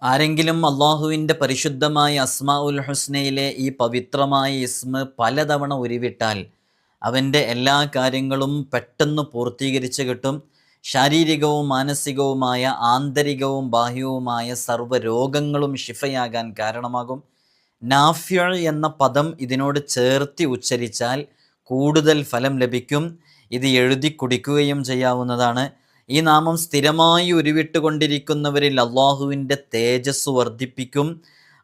ആരെങ്കിലും അള്ളാഹുവിൻ്റെ പരിശുദ്ധമായ അസ്മാഉൽ ഹുസ്നയിലെ ഈ പവിത്രമായ ഇസ്മ പലതവണ ഉരുവിട്ടാൽ അവൻ്റെ എല്ലാ കാര്യങ്ങളും പെട്ടെന്ന് പൂർത്തീകരിച്ച് കിട്ടും. ശാരീരികവും മാനസികവുമായ ആന്തരികവും ബാഹ്യവുമായ സർവ്വ രോഗങ്ങളും ശിഫയാകാൻ കാരണമാകും. നാഫ്യ എന്ന പദം ഇതിനോട് ചേർത്തി ഉച്ചരിച്ചാൽ കൂടുതൽ ഫലം ലഭിക്കും. ഇത് എഴുതി കുടിക്കുകയും ചെയ്യാവുന്നതാണ്. ഈ നാമം സ്ഥിരമായി ഉരുവിട്ടുകൊണ്ടിരിക്കുന്നവരിൽ അള്ളാഹുവിൻ്റെ തേജസ് വർദ്ധിപ്പിക്കും.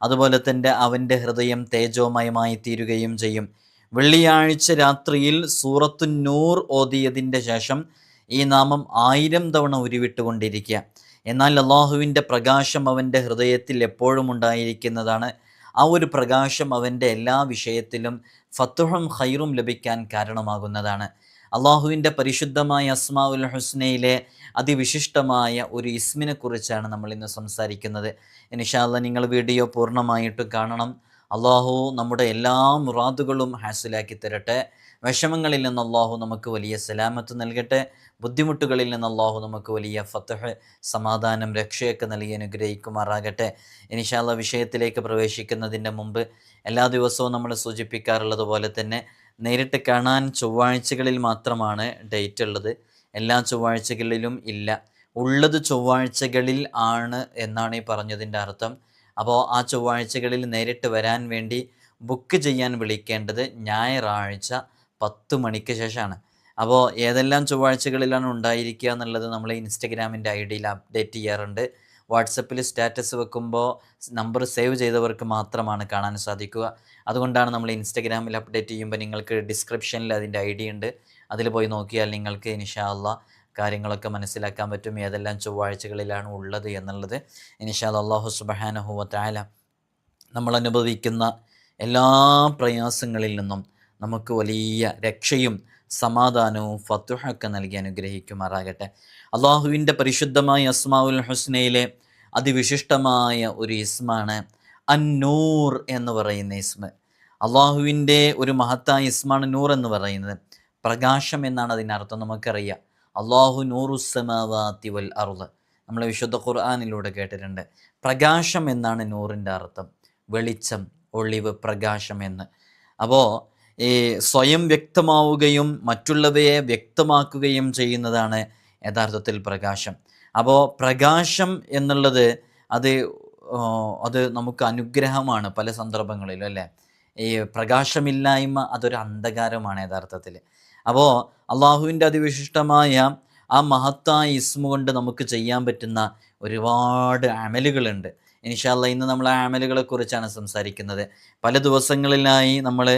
അതുപോലെ തന്നെ അവൻ്റെ ഹൃദയം തേജോമയമായി തീരുകയും ചെയ്യും. വെള്ളിയാഴ്ച രാത്രിയിൽ സൂറത്തു നൂർ ഓതിയതിൻ്റെ ശേഷം ഈ നാമം 1000 തവണ ഉരുവിട്ടുകൊണ്ടിരിക്കുക. എന്നാൽ അള്ളാഹുവിൻ്റെ പ്രകാശം അവൻ്റെ ഹൃദയത്തിൽ എപ്പോഴും ഉണ്ടായിരിക്കുന്നതാണ്. ആ ഒരു പ്രകാശം അവൻ്റെ എല്ലാ വിഷയത്തിലും ഫത്തുഹും ഖൈറും ലഭിക്കാൻ കാരണമാകുന്നതാണ്. അള്ളാഹുവിൻ്റെ പരിശുദ്ധമായ അസ്മാഉൽ ഹുസ്നയിലെ അതിവിശിഷ്ടമായ ഒരു ഇസ്മിനെ കുറിച്ചാണ് നമ്മൾ ഇന്ന് സംസാരിക്കുന്നത്. ഇൻഷാ അല്ലാഹ് നിങ്ങൾ വീഡിയോ പൂർണ്ണമായിട്ട് കാണണം. അള്ളാഹു നമ്മുടെ എല്ലാ മുറാദുകളും ഹാസിലാക്കി തരട്ടെ. വിഷമങ്ങളിൽ നിന്ന് അള്ളാഹു നമുക്ക് വലിയ സലാമത്ത് നൽകട്ടെ. ബുദ്ധിമുട്ടുകളിൽ നിന്ന് അള്ളാഹു നമുക്ക് വലിയ ഫത്ഹ്, സമാധാനം, രക്ഷയൊക്കെ നൽകി അനുഗ്രഹിക്കുമാറാകട്ടെ. ഇൻഷാ അല്ലാഹ് വിഷയത്തിലേക്ക് പ്രവേശിക്കുന്നതിൻ്റെ മുമ്പ് എല്ലാ ദിവസവും നമ്മൾ സൂചിപ്പിക്കാറുള്ളത് പോലെ തന്നെ നേരിട്ട് കാണാൻ ചൊവ്വാഴ്ചകളിൽ മാത്രമാണ് ഡേറ്റ് ഉള്ളത്. എല്ലാ ചൊവ്വാഴ്ചകളിലും ഇല്ല. ഉള്ളത് ചൊവ്വാഴ്ചകളിൽ ആണ് എന്നാണ് ഈ പറഞ്ഞതിൻ്റെ അർത്ഥം. അപ്പോൾ ആ ചൊവ്വാഴ്ചകളിൽ നേരിട്ട് വരാൻ വേണ്ടി ബുക്ക് ചെയ്യാൻ വിളിക്കേണ്ടത് ഞായറാഴ്ച 10 മണിക്ക് ശേഷമാണ്. അപ്പോൾ ഏതെല്ലാം ചൊവ്വാഴ്ചകളിലാണ് ഉണ്ടായിരിക്കുക എന്നുള്ളത് നമ്മൾ ഇൻസ്റ്റഗ്രാമിൻ്റെ ഐഡിയിൽ അപ്ഡേറ്റ് ചെയ്യാറുണ്ട്. വാട്സപ്പിൽ സ്റ്റാറ്റസ് വെക്കുമ്പോൾ നമ്പർ സേവ് ചെയ്തവർക്ക് മാത്രമാണ് കാണാൻ സാധിക്കുക. അതുകൊണ്ടാണ് നമ്മൾ ഇൻസ്റ്റഗ്രാമിൽ അപ്ഡേറ്റ് ചെയ്യുമ്പോൾ നിങ്ങൾക്ക് ഡിസ്ക്രിപ്ഷനിൽ അതിൻ്റെ ഐ ഡി ഉണ്ട്. അതിൽ പോയി നോക്കിയാൽ നിങ്ങൾക്ക് ഇൻഷാ അല്ലാഹ് കാര്യങ്ങളൊക്കെ മനസ്സിലാക്കാൻ പറ്റും, ഏതെല്ലാം ചൊവ്വാഴ്ചകളിലാണ് ഉള്ളത് എന്നുള്ളത്. ഇൻഷാ അല്ലാഹ് അല്ലാഹു സുബ്ഹാനഹു വ തആല നമ്മൾ അനുഭവിക്കുന്ന എല്ലാ പ്രയാസങ്ങളിൽ നിന്നും നമുക്ക് വലിയ രക്ഷയും സമാധാനവും ഫത്തുഹൊക്കെ നൽകി അനുഗ്രഹിക്കുമാറാകട്ടെ. അള്ളാഹുവിൻ്റെ പരിശുദ്ധമായ അസ്മാഉൽ ഹുസ്നയിലെ അതിവിശിഷ്ടമായ ഒരു ഇസ്മാണ് അന്നൂർ എന്ന് പറയുന്ന ഇസ്മ. അള്ളാഹുവിൻ്റെ ഒരു മഹത്തായ ഇസ്മാണ് നൂർ എന്ന് പറയുന്നത്. പ്രകാശം എന്നാണ് അതിനർത്ഥം. നമുക്കറിയാം അള്ളാഹു നൂറുസ്സമാവാതി വൽ അർള്, നമ്മൾ വിശുദ്ധ ഖുർആനിലൂടെ കേട്ടിട്ടുണ്ട്. പ്രകാശം എന്നാണ് നൂറിൻ്റെ അർത്ഥം. വെളിച്ചം, ഒളിവ്, പ്രകാശം എന്ന്. അപ്പോൾ ഈ സ്വയം വ്യക്തമാവുകയും മറ്റുള്ളവയെ വ്യക്തമാക്കുകയും ചെയ്യുന്നതാണ് യഥാർത്ഥത്തിൽ പ്രകാശം. അപ്പോൾ പ്രകാശം എന്നുള്ളത് അത് നമുക്ക് അനുഗ്രഹമാണ് പല സന്ദർഭങ്ങളിലും, അല്ലേ? ഈ പ്രകാശമില്ലായ്മ അതൊരു അന്ധകാരമാണ് യഥാർത്ഥത്തിൽ. അപ്പോൾ അള്ളാഹുവിൻ്റെ അതിവിശിഷ്ടമായ ആ മഹത്തായ ഇസ്മ കൊണ്ട് നമുക്ക് ചെയ്യാൻ പറ്റുന്ന ഒരുപാട് അമലുകളുണ്ട്. ഇൻഷാ അല്ലാഹ് ഇന്ന് നമ്മൾ ആ അമലുകളെ കുറിച്ചാണ് സംസാരിക്കുന്നത്. പല ദിവസങ്ങളിലായി നമ്മൾ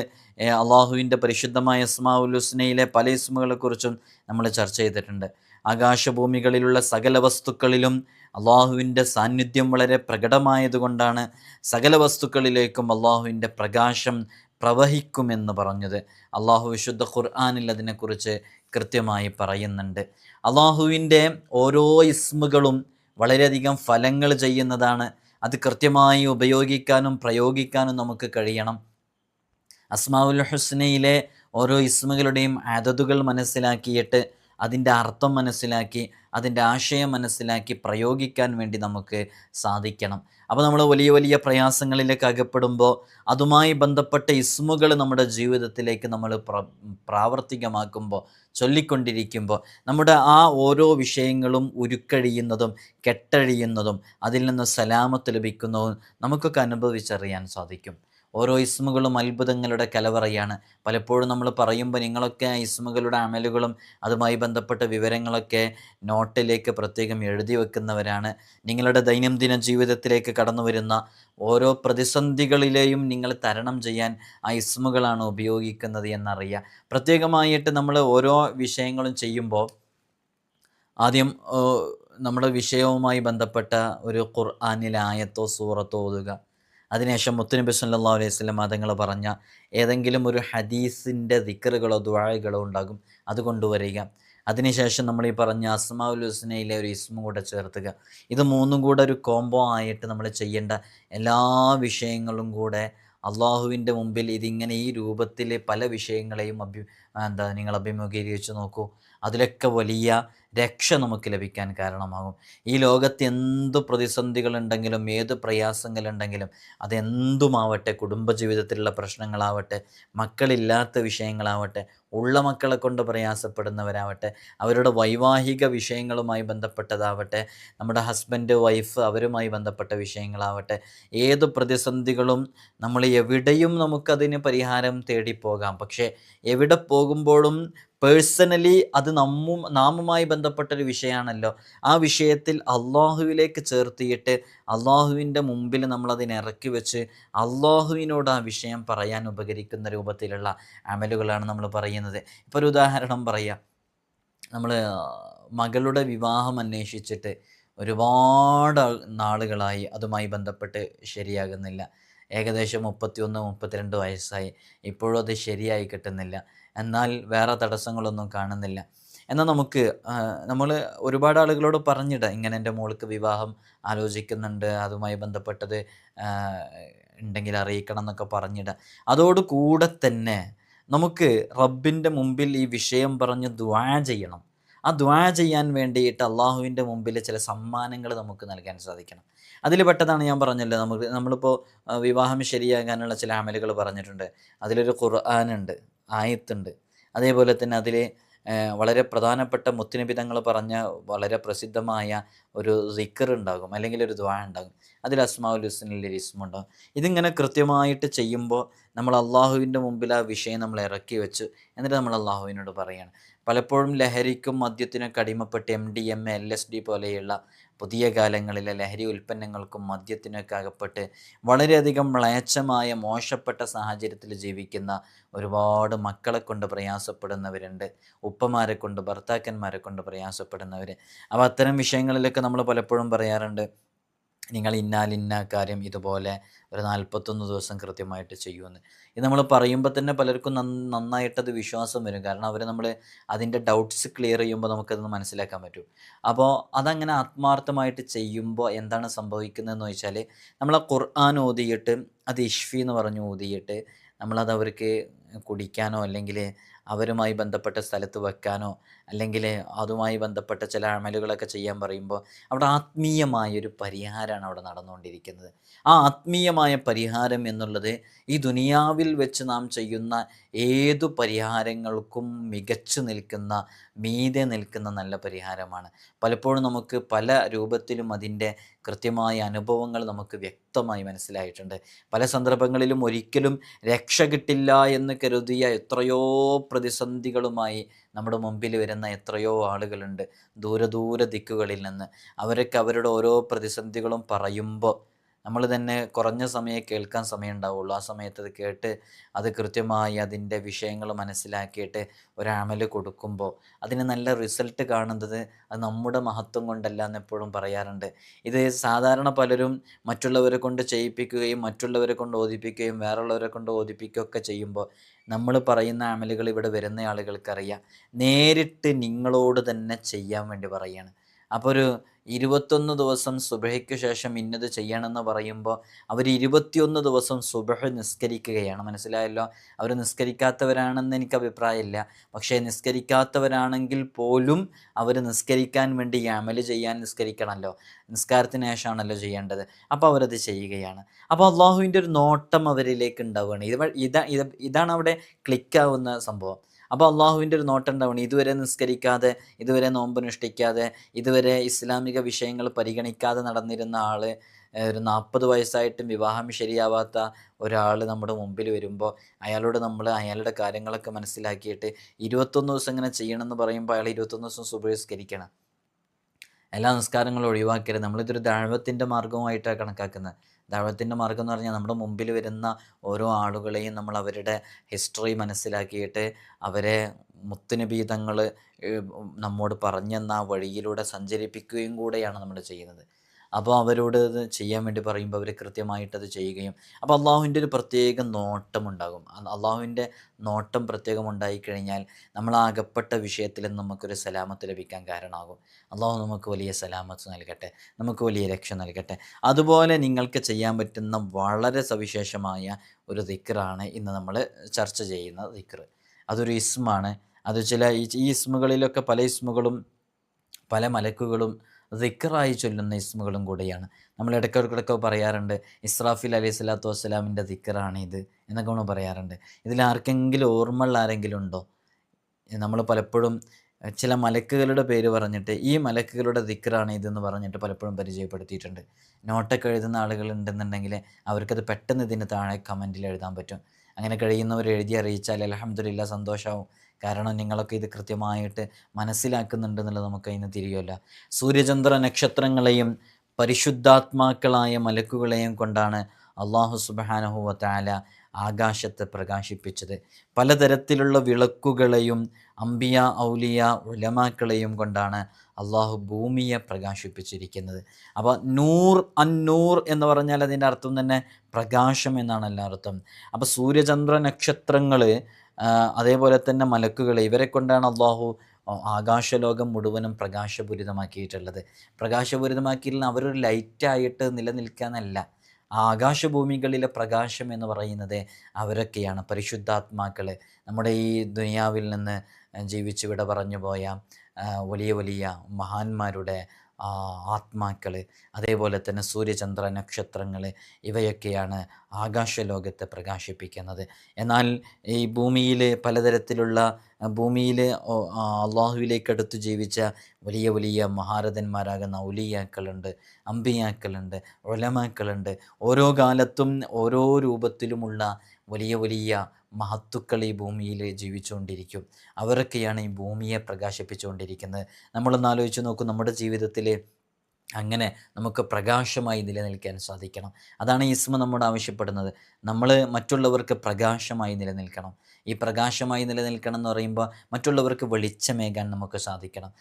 അള്ളാഹുവിൻ്റെ പരിശുദ്ധമായ അസ്മാഉൽ ഹുസ്നയിലെ പല ഇസ്മുകളെക്കുറിച്ചും നമ്മൾ ചർച്ച ചെയ്തിട്ടുണ്ട്. ആകാശഭൂമികളിലുള്ള സകല വസ്തുക്കളിലും അള്ളാഹുവിൻ്റെ സാന്നിധ്യം വളരെ പ്രകടമായതുകൊണ്ടാണ് സകല വസ്തുക്കളിലേക്കും അള്ളാഹുവിൻ്റെ പ്രകാശം പ്രവഹിക്കുമെന്ന് പറഞ്ഞത്. അള്ളാഹു വിശുദ്ധ ഖുർആനിൽ അതിനെക്കുറിച്ച് കൃത്യമായി പറയുന്നുണ്ട്. അള്ളാഹുവിൻ്റെ ഓരോ ഇസ്മുകളും വളരെയധികം ഫലങ്ങൾ ചെയ്യുന്നതാണ്. അത് കൃത്യമായി ഉപയോഗിക്കാനും പ്രയോഗിക്കാനും നമുക്ക് കഴിയണം. അസ്മാഉൽ ഹുസ്നയിലെ ഓരോ ഇസ്മുകളുടെയും അദദുകൾ മനസ്സിലാക്കിയിട്ട് അതിൻ്റെ അർത്ഥം മനസ്സിലാക്കി അതിൻ്റെ ആശയം മനസ്സിലാക്കി പ്രയോഗിക്കാൻ വേണ്ടി നമുക്ക് സാധിക്കണം. അപ്പോൾ നമ്മൾ വലിയ വലിയ പ്രയാസങ്ങളിലേക്ക് അകപ്പെടുമ്പോൾ അതുമായി ബന്ധപ്പെട്ട ഇസ്മുകൾ നമ്മുടെ ജീവിതത്തിലേക്ക് നമ്മൾ പ്രാവർത്തികമാക്കുമ്പോൾ, ചൊല്ലിക്കൊണ്ടിരിക്കുമ്പോൾ നമ്മുടെ ആ ഓരോ വിഷയങ്ങളും ഉരുക്കഴിയുന്നതും കെട്ടഴിയുന്നതും അതിൽ നിന്ന് സലാമത്ത് ലഭിക്കുന്നതും നമുക്കൊക്കെ അനുഭവിച്ചറിയാൻ സാധിക്കും. ഓരോ ഇസ്മുകളും അത്ഭുതങ്ങളുടെ കലവറയാണ്. പലപ്പോഴും നമ്മൾ പറയുമ്പോൾ നിങ്ങളൊക്കെ ആ ഇസ്മുകളുടെ അമലുകളും അതുമായി ബന്ധപ്പെട്ട വിവരങ്ങളൊക്കെ നോട്ടിലേക്ക് പ്രത്യേകം എഴുതി വെക്കുന്നവരാണ്. നിങ്ങളുടെ ദൈനംദിന ജീവിതത്തിലേക്ക് കടന്നു വരുന്ന ഓരോ പ്രതിസന്ധികളിലെയും നിങ്ങൾ തരണം ചെയ്യാൻ ആ ഇസ്മുകളാണ് ഉപയോഗിക്കുന്നത് എന്നറിയുക. പ്രത്യേകമായിട്ട് നമ്മൾ ഓരോ വിഷയങ്ങളും ചെയ്യുമ്പോൾ ആദ്യം നമ്മുടെ വിഷയവുമായി ബന്ധപ്പെട്ട ഒരു ഖുർആനിലെ ആയത്തോ സൂറത്തോ ഓതുക. അതിനുശേഷം മുത്തുനബി സല്ലല്ലാഹു അലൈഹി വസല്ലം തങ്ങൾ പറഞ്ഞ ഏതെങ്കിലും ഒരു ഹദീസിൻ്റെ ദിക്റുകളോ ദുആകളോ ഉണ്ടാകും, അത് കൊണ്ടുവരിക. അതിനുശേഷം നമ്മൾ ഈ പറഞ്ഞ അസ്മാഉൽ ഹുസ്നയിലെ ഒരു ഇസ്മും കൂടെ ചേർത്തുക. ഇത് മൂന്നും കൂടെ ഒരു കോംബോ ആയിട്ട് നമ്മൾ ചെയ്യേണ്ട എല്ലാ വിഷയങ്ങളും കൂടെ അള്ളാഹുവിൻ്റെ മുമ്പിൽ ഇതിങ്ങനെ ഈ രൂപത്തിൽ പല വിഷയങ്ങളെയും നിങ്ങൾ അഭിമുഖീകരിച്ച് നോക്കൂ. അതിലൊക്കെ വലിയ രക്ഷ നമുക്ക് ലഭിക്കാൻ കാരണമാകും. ഈ ലോകത്ത് എന്ത് പ്രതിസന്ധികളുണ്ടെങ്കിലും ഏത് പ്രയാസങ്ങളുണ്ടെങ്കിലും അതെന്തുമാവട്ടെ, കുടുംബജീവിതത്തിലുള്ള പ്രശ്നങ്ങളാവട്ടെ, മക്കളില്ലാത്ത വിഷയങ്ങളാവട്ടെ, ഉള്ള മക്കളെ കൊണ്ട് പ്രയാസപ്പെടുന്നവരാവട്ടെ, അവരുടെ വൈവാഹിക വിഷയങ്ങളുമായി ബന്ധപ്പെട്ടതാവട്ടെ, നമ്മുടെ ഹസ്ബൻഡ് വൈഫ് അവരുമായി ബന്ധപ്പെട്ട വിഷയങ്ങളാവട്ടെ, ഏത് പ്രതിസന്ധികളും നമ്മൾ എവിടെയും നമുക്കതിന് പരിഹാരം തേടിപ്പോകാം. പക്ഷേ എവിടെ പോകുമ്പോഴും പേഴ്സണലി അത് നാമുമായി ബന്ധപ്പെട്ടൊരു വിഷയമാണല്ലോ. ആ വിഷയത്തിൽ അള്ളാഹുവിലേക്ക് ചേർത്തിയിട്ട് അള്ളാഹുവിൻ്റെ മുമ്പിൽ നമ്മളതിനെ ഇറക്കി വെച്ച് അള്ളാഹുവിനോട് ആ വിഷയം പറയാൻ ഉപകരിക്കുന്ന രൂപത്തിലുള്ള അമലുകളാണ് നമ്മൾ പറയുന്നത്. ഇപ്പോൾ ഒരു ഉദാഹരണം പറയാം. നമ്മൾ മകളുടെ വിവാഹം അന്വേഷിച്ചിട്ട് ഒരുപാട് നാളുകളായി അതുമായി ബന്ധപ്പെട്ട് ശരിയാകുന്നില്ല. ഏകദേശം 31-32 വയസ്സായി, ഇപ്പോഴും അത് ശരിയായി കിട്ടുന്നില്ല. എന്നാൽ വേറെ തടസ്സങ്ങളൊന്നും കാണുന്നില്ല. എന്നാൽ നമ്മൾ ഒരുപാട് ആളുകളോട് പറഞ്ഞിടാം, ഇങ്ങനെ എൻ്റെ മോൾക്ക് വിവാഹം ആലോചിക്കുന്നുണ്ട്, അതുമായി ബന്ധപ്പെട്ടത് ഉണ്ടെങ്കിൽ അറിയിക്കണം എന്നൊക്കെ പറഞ്ഞിടാം. അതോടുകൂടെ തന്നെ നമുക്ക് റബ്ബിൻ്റെ മുമ്പിൽ ഈ വിഷയം പറഞ്ഞ് ദുആ ചെയ്യണം. ആ ദുആ ചെയ്യാൻ വേണ്ടിയിട്ട് അള്ളാഹുവിൻ്റെ മുമ്പിൽ ചില സമ്മാനങ്ങൾ നമുക്ക് നൽകാൻ സാധിക്കണം. അതിൽ പെട്ടതാണ് ഞാൻ പറഞ്ഞല്ലോ, നമ്മളിപ്പോൾ വിവാഹം ശരിയാകാനുള്ള ചില അമലുകൾ പറഞ്ഞിട്ടുണ്ട്. അതിലൊരു ഖുർആനുണ്ട്, ആയത്തുണ്ട്. അതേപോലെ തന്നെ അതിൽ വളരെ പ്രധാനപ്പെട്ട മുത്തുനബി തങ്ങൾ പറഞ്ഞ വളരെ പ്രസിദ്ധമായ ഒരു സിക്ർ ഉണ്ടാകും, അല്ലെങ്കിൽ ഒരു ദുആ ഉണ്ടാകും. അതിൽ അസ്മാഉൽ ഹുസ്നയിൽ ഒരു ഇസ്മുണ്ടാകും. ഇതിങ്ങനെ കൃത്യമായിട്ട് ചെയ്യുമ്പോൾ നമ്മൾ അള്ളാഹുവിൻ്റെ മുമ്പിൽ ആ വിഷയം നമ്മൾ ഇറക്കി വെച്ച് എന്നിട്ട് നമ്മൾ അള്ളാഹുവിനോട് പറയുകയാണ്. പലപ്പോഴും ലഹരിക്കും മദ്യത്തിനൊക്കെ അടിമപ്പെട്ട് MDMA LSD പോലെയുള്ള പുതിയ കാലങ്ങളിലെ ലഹരി ഉൽപ്പന്നങ്ങൾക്കും മദ്യത്തിനൊക്കെ അകപ്പെട്ട് വളരെയധികം മ്ലേച്ഛമായ മോശപ്പെട്ട സാഹചര്യത്തിൽ ജീവിക്കുന്ന ഒരുപാട് മക്കളെ കൊണ്ട് പ്രയാസപ്പെടുന്നവരുണ്ട്, ഉപ്പമാരെ കൊണ്ട്, ഭർത്താക്കന്മാരെ കൊണ്ട് പ്രയാസപ്പെടുന്നവർ. അപ്പോൾ അത്തരം വിഷയങ്ങളിലൊക്കെ നമ്മൾ പലപ്പോഴും പറയാറുണ്ട്, നിങ്ങൾ ഇന്ന കാര്യം ഇതുപോലെ ഒരു 41 ദിവസം കൃത്യമായിട്ട് ചെയ്യുമെന്ന്. ഇത് നമ്മൾ പറയുമ്പോൾ തന്നെ പലർക്കും നന്നായിട്ടത് വിശ്വാസം വരും. കാരണം നമ്മൾ അതിൻ്റെ ഡൗട്ട്സ് ക്ലിയർ ചെയ്യുമ്പോൾ നമുക്കതൊന്ന് മനസ്സിലാക്കാൻ പറ്റും. അപ്പോൾ അതങ്ങനെ ആത്മാർത്ഥമായിട്ട് ചെയ്യുമ്പോൾ എന്താണ് സംഭവിക്കുന്നതെന്ന് വെച്ചാൽ, നമ്മൾ ആ ഖുർആൻ ഓതിയിട്ട് അത് ഇഷ്ഫി എന്ന് പറഞ്ഞ് ഓതിയിട്ട് നമ്മളത് അവർക്ക് കുടിക്കാനോ അല്ലെങ്കിൽ അവരുമായി ബന്ധപ്പെട്ട സ്ഥലത്ത് വെക്കാനോ അല്ലെങ്കിൽ അതുമായി ബന്ധപ്പെട്ട ചില അമലുകളൊക്കെ ചെയ്യാൻ പറയുമ്പോൾ അവിടെ ആത്മീയമായൊരു പരിഹാരമാണ് അവിടെ നടന്നുകൊണ്ടിരിക്കുന്നത്. ആ ആത്മീയമായ പരിഹാരം എന്നുള്ളത് ഈ ദുനിയാവിൽ വെച്ച് നാം ചെയ്യുന്ന ഏതു പരിഹാരങ്ങൾക്കും മികച്ചു നിൽക്കുന്ന, മീതെ നിൽക്കുന്ന നല്ല പരിഹാരമാണ്. പലപ്പോഴും നമുക്ക് പല രൂപത്തിലും അതിൻ്റെ കൃത്യമായ അനുഭവങ്ങൾ നമുക്ക് വ്യക്തമായി മനസ്സിലായിട്ടുണ്ട്. പല സന്ദർഭങ്ങളിലും ഒരിക്കലും രക്ഷ കിട്ടില്ല എന്ന് കരുതിയ എത്രയോ പ്രതിസന്ധികളുമായി നമ്മുടെ മുമ്പിൽ വരുന്ന എത്രയോ ആളുകളുണ്ട് ദൂര ദിക്കുകളിൽ നിന്ന്. അവരൊക്കെ അവരുടെ ഓരോ പ്രതിസന്ധികളും പറയുമ്പോൾ നമ്മൾ തന്നെ കുറഞ്ഞ സമയം കേൾക്കാൻ സമയം ഉണ്ടാവുള്ളൂ. ആ സമയത്ത് അത് കേട്ട് അത് കൃത്യമായി അതിൻ്റെ വിഷയങ്ങൾ മനസ്സിലാക്കിയിട്ട് ഒരമൽ കൊടുക്കുമ്പോൾ അതിന് നല്ല റിസൾട്ട് കാണുന്നത് അത് നമ്മുടെ മഹത്വം കൊണ്ടല്ല എന്നെപ്പോഴും പറയാറുണ്ട്. ഇത് സാധാരണ പലരും മറ്റുള്ളവരെ കൊണ്ട് ചെയ്യിപ്പിക്കുകയും മറ്റുള്ളവരെ കൊണ്ട് ഓതിപ്പിക്കുകയും വേറുള്ളവരെ കൊണ്ട് ഓതിപ്പിക്കുകയൊക്കെ ചെയ്യുമ്പോൾ നമ്മൾ പറയുന്ന അമലുകൾ ഇവിടെ വരുന്ന ആളുകൾക്കറിയാം, നേരിട്ട് നിങ്ങളോട് തന്നെ ചെയ്യാൻ വേണ്ടി പറയുകയാണ്. അപ്പോൾ ഒരു 21 ദിവസം സുബഹയ്ക്ക് ശേഷം ഇന്നത് ചെയ്യണമെന്ന് പറയുമ്പോൾ അവർ 21 ദിവസം സുബഹ് നിസ്കരിക്കുകയാണ്. മനസ്സിലായല്ലോ? അവർ നിസ്കരിക്കാത്തവരാണെന്ന് എനിക്ക് അഭിപ്രായമില്ല. പക്ഷേ നിസ്കരിക്കാത്തവരാണെങ്കിൽ പോലും അവർ നിസ്കരിക്കാൻ വേണ്ടി ഈ അമല് ചെയ്യാൻ നിസ്കരിക്കണമല്ലോ, നിസ്കാരത്തിന് ശേഷമാണല്ലോ ചെയ്യേണ്ടത്. അപ്പോൾ അവരത് ചെയ്യുകയാണ്. അപ്പോൾ അള്ളാഹുവിൻ്റെ ഒരു നോട്ടം അവരിലേക്ക് ഉണ്ടാവുകയാണ്. ഇതാണ് അവിടെ ക്ലിക്കാവുന്ന സംഭവം. അപ്പോൾ അള്ളാഹുവിൻ്റെ ഒരു നോട്ടം ഉണ്ടാവണം. ഇതുവരെ നിസ്കരിക്കാതെ, ഇതുവരെ നോമ്പ് അനുഷ്ഠിക്കാതെ, ഇതുവരെ ഇസ്ലാമിക വിഷയങ്ങൾ പരിഗണിക്കാതെ നടന്നിരുന്ന ആൾ, ഒരു 40 വയസ്സായിട്ടും വിവാഹം ശരിയാവാത്ത ഒരാൾ നമ്മുടെ മുമ്പിൽ വരുമ്പോൾ അയാളോട് നമ്മൾ അയാളുടെ കാര്യങ്ങളൊക്കെ മനസ്സിലാക്കിയിട്ട് 21 ദിവസം ഇങ്ങനെ ചെയ്യണമെന്ന് പറയുമ്പോൾ അയാൾ 21 ദിവസം സുബഹ് നിസ്കരിക്കണം. എല്ലാ നിസ്കാരങ്ങളും ഒഴിവാക്കരുത്. നമ്മളിതൊരു ദഅവത്തിൻ്റെ മാർഗമായിട്ടാണ് കണക്കാക്കുന്നത്. ദഅവത്തിൻ്റെ മാർഗം എന്ന് പറഞ്ഞാൽ നമ്മുടെ മുമ്പിൽ വരുന്ന ഓരോ ആളുകളെയും നമ്മൾ അവരുടെ ഹിസ്റ്ററി മനസ്സിലാക്കിയിട്ട് അവരെ മുത്തുനബി തങ്ങൾ നമ്മോട് പറഞ്ഞെന്ന ആ വഴിയിലൂടെ സഞ്ചരിപ്പിക്കുകയും കൂടെയാണ് നമ്മൾ ചെയ്യുന്നത്. അപ്പോൾ അവരോട് ഇത് ചെയ്യാൻ വേണ്ടി പറയുമ്പോൾ അവർ കൃത്യമായിട്ടത് ചെയ്യുകയും, അപ്പോൾ അള്ളാഹുവിൻ്റെ ഒരു പ്രത്യേക നോട്ടമുണ്ടാകും. അള്ളാഹുവിൻ്റെ നോട്ടം പ്രത്യേകം ഉണ്ടായിക്കഴിഞ്ഞാൽ നമ്മൾ ആ അകപ്പെട്ട വിഷയത്തിൽ നമുക്കൊരു സലാമത്ത് ലഭിക്കാൻ കാരണമാകും. അള്ളാഹു നമുക്ക് വലിയ സലാമത്ത് നൽകട്ടെ, നമുക്ക് വലിയ രക്ഷ നൽകട്ടെ. അതുപോലെ നിങ്ങൾക്ക് ചെയ്യാൻ പറ്റുന്ന വളരെ സവിശേഷമായ ഒരു ദിക്റാണ് ഇന്ന് നമ്മൾ ചർച്ച ചെയ്യുന്ന ദിക്ർ. അതൊരു ഇസ്മാണ്. അത് ഈ ഇസ്മുകളിലൊക്കെ പല ഇസ്മുകളും പല മലക്കുകളും ദിക്റായി ചൊല്ലുന്ന ഇസ്മുകളും കൂടെയാണ്. നമ്മൾ ഇടയ്ക്കിടയ്ക്കൊക്കെ പറയാറുണ്ട്, ഇസ്രാഫിൽ അലൈഹി സ്വലാത്തു വസ്സലാമിൻ്റെ ദിക്റാണ് ഇത് എന്നൊക്കെ നമ്മൾ പറയാറുണ്ട്. ഇതിൽ ആർക്കെങ്കിലും ഓർമ്മയുള്ള ആരെങ്കിലും ഉണ്ടോ? നമ്മൾ പലപ്പോഴും ചില മലക്കുകളുടെ പേര് പറഞ്ഞിട്ട് ഈ മലക്കുകളുടെ ദിക്റാണ് ഇതെന്ന് പറഞ്ഞിട്ട് പലപ്പോഴും പരിചയപ്പെടുത്തിയിട്ടുണ്ട്. നോട്ടൊക്കെ എഴുതുന്ന ആളുകളുണ്ടെന്നുണ്ടെങ്കിൽ അവർക്കത് പെട്ടെന്ന് ഇതിന് താഴെ കമൻറ്റിൽ എഴുതാൻ പറ്റും. അങ്ങനെ കഴിയുന്നവർ എഴുതി അറിയിച്ചാൽ അൽഹംദുലില്ലാ സന്തോഷമാവും. കാരണം നിങ്ങളൊക്കെ ഇത് കൃത്യമായിട്ട് മനസ്സിലാക്കുന്നുണ്ടെന്നുള്ളത് നമുക്ക് അതിന് തിരിയുമല്ല. സൂര്യചന്ദ്ര നക്ഷത്രങ്ങളെയും പരിശുദ്ധാത്മാക്കളായ മലക്കുകളെയും കൊണ്ടാണ് അള്ളാഹു സുബ്ഹാനഹു വ തആല ആകാശത്തെ പ്രകാശിപ്പിച്ചത്. പലതരത്തിലുള്ള വിളക്കുകളെയും അംബിയ ഔലിയ ഉലമാക്കളെയും കൊണ്ടാണ് അള്ളാഹു ഭൂമിയെ പ്രകാശിപ്പിച്ചിരിക്കുന്നത്. അപ്പോൾ നൂർ അന്നൂർ എന്ന് പറഞ്ഞാൽ അതിൻ്റെ അർത്ഥം തന്നെ പ്രകാശം എന്നാണല്ലോ അർത്ഥം. അപ്പോൾ സൂര്യചന്ദ്ര നക്ഷത്രങ്ങൾ, അതേപോലെ തന്നെ മലക്കുകൾ, ഇവരെ കൊണ്ടാണ് അള്ളാഹു ആകാശലോകം മുഴുവനും പ്രകാശപൂരിതമാക്കിയിട്ടുള്ളത്. പ്രകാശപൂരിതമാക്കിയിട്ടുള്ള അവരൊരു ലൈറ്റായിട്ട് നിലനിൽക്കാനല്ല. ആകാശഭൂമികളിലെ പ്രകാശം എന്ന് പറയുന്നത് അവരൊക്കെയാണ് പരിശുദ്ധാത്മാക്കൾ. നമ്മുടെ ഈ ദുനിയാവിൽ നിന്ന് ജീവിച്ച് വിട പറഞ്ഞു പോയ വലിയ വലിയ മഹാന്മാരുടെ ആത്മാക്കൾ, അതേപോലെ തന്നെ സൂര്യചന്ദ്ര നക്ഷത്രങ്ങൾ, ഇവയൊക്കെയാണ് ആകാശലോകത്തെ പ്രകാശിപ്പിക്കുന്നത്. എന്നാൽ ഈ ഭൂമിയിൽ പലതരത്തിലുള്ള ഭൂമിയിൽ അള്ളാഹുവിലേക്ക് അടുത്ത് ജീവിച്ച വലിയ വലിയ മഹാരഥന്മാരാകുന്ന ഔലിയാക്കളുണ്ട്, അമ്പിയാക്കളുണ്ട്, ഉലമാക്കളുണ്ട്. ഓരോ കാലത്തും ഓരോ രൂപത്തിലുമുള്ള വലിയ വലിയ മഹത്തുക്കൾ ഈ ഭൂമിയിൽ ജീവിച്ചുകൊണ്ടിരിക്കും. അവരൊക്കെയാണ് ഈ ഭൂമിയെ പ്രകാശിപ്പിച്ചുകൊണ്ടിരിക്കുന്നത്. നമ്മളൊന്ന് ആലോചിച്ച് നോക്കും, നമ്മുടെ ജീവിതത്തിൽ അങ്ങനെ നമുക്ക് പ്രകാശമായി നിലനിൽക്കാൻ സാധിക്കണം. അതാണ് ഈ ഇസ്മ നമ്മോട് ആവശ്യപ്പെടുന്നത്. നമ്മൾ മറ്റുള്ളവർക്ക് പ്രകാശമായി നിലനിൽക്കണം. ഈ പ്രകാശമായി നിലനിൽക്കണം എന്ന് പറയുമ്പോൾ മറ്റുള്ളവർക്ക് വെളിച്ചമേകാൻ നമുക്ക് സാധിക്കണം.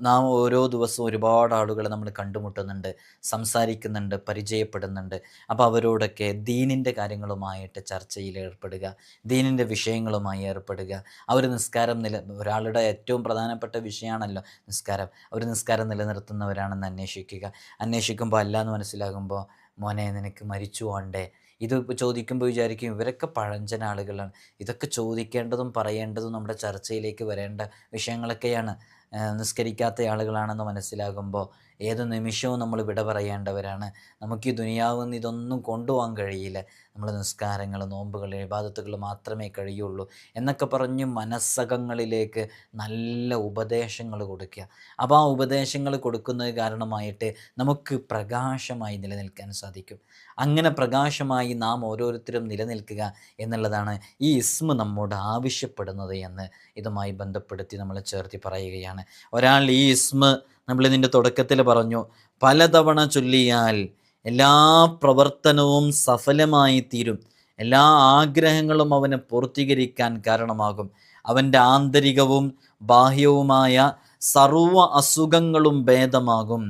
നാം ഓരോ ദിവസവും ഒരുപാട് ആളുകളെ നമ്മൾ കണ്ടുമുട്ടുന്നുണ്ട്, സംസാരിക്കുന്നുണ്ട്, പരിചയപ്പെടുന്നുണ്ട്. അപ്പോൾ അവരോടൊക്കെ ദീനിൻ്റെ കാര്യങ്ങളുമായിട്ട് ചർച്ചയിൽ ഏർപ്പെടുക, ദീനിൻ്റെ വിഷയങ്ങളുമായി ഏർപ്പെടുക. അവർ നിസ്കാരം ഒരാളുടെ ഏറ്റവും പ്രധാനപ്പെട്ട വിഷയമാണല്ലോ നിസ്കാരം. അവർ നിസ്കാരം നിലനിർത്തുന്നവരാണെന്ന് അന്വേഷിക്കുമ്പോൾ അല്ല എന്ന് മനസ്സിലാകുമ്പോൾ, മോനെ നിനക്ക് മരിച്ചു പോകണ്ടേ? ഇത് ചോദിക്കുമ്പോൾ വിചാരിക്കും ഇവരൊക്കെ പഴഞ്ചൻ ആളുകളാണ്, ഇതൊക്കെ ചോദിക്കേണ്ടതും പറയേണ്ടതും നമ്മുടെ ചർച്ചയിലേക്ക് വരേണ്ട വിഷയങ്ങളൊക്കെയാണ്. നിസ്കരിക്കാത്ത ആളുകളാണെന്ന് മനസ്സിലാകുമ്പോൾ ഏത് നിമിഷവും നമ്മൾ വിട പറയേണ്ടവരാണ്. നമുക്ക് ഈ ദുനിയാവിൽ നിന്ന് ഇതൊന്നും കൊണ്ടുപോകാൻ കഴിയില്ല, നമ്മൾ നിസ്കാരങ്ങൾ, നോമ്പുകൾ, ഇബാദത്തുകൾ മാത്രമേ കഴിയുള്ളൂ എന്നൊക്കെ പറഞ്ഞ് മനസ്സകങ്ങളിലേക്ക് നല്ല ഉപദേശങ്ങൾ കൊടുക്കുക. അപ്പോൾ ആ ഉപദേശങ്ങൾ കൊടുക്കുന്നത് കാരണമായിട്ട് നമുക്ക് പ്രകാശമായി നിലനിൽക്കാൻ സാധിക്കും. അങ്ങനെ പ്രകാശമായി നാം ഓരോരുത്തരും നിലനിൽക്കുക എന്നുള്ളതാണ് ഈ ഇസ്മ നമ്മോട് ആവശ്യപ്പെടുന്നത് എന്ന് ഇതുമായി ബന്ധപ്പെടുത്തി നമ്മൾ ചേർത്തി പറയുകയാണ്. ഒരാൾ ഈ ഇസ്മ നമ്മളിതിൻ്റെ തുടക്കത്തിൽ പറഞ്ഞു, പലതവണ ചൊല്ലിയാൽ എല്ലാ പ്രവർത്തനവും സഫലമായി തീരും, എല്ലാ ആഗ്രഹങ്ങളും അവന് പൂർത്തീകരിക്കാൻ കാരണമാകും, അവൻ്റെ ആന്തരികവും ബാഹ്യവുമായ സർവ അസുഖങ്ങളും ഭേദമാകും.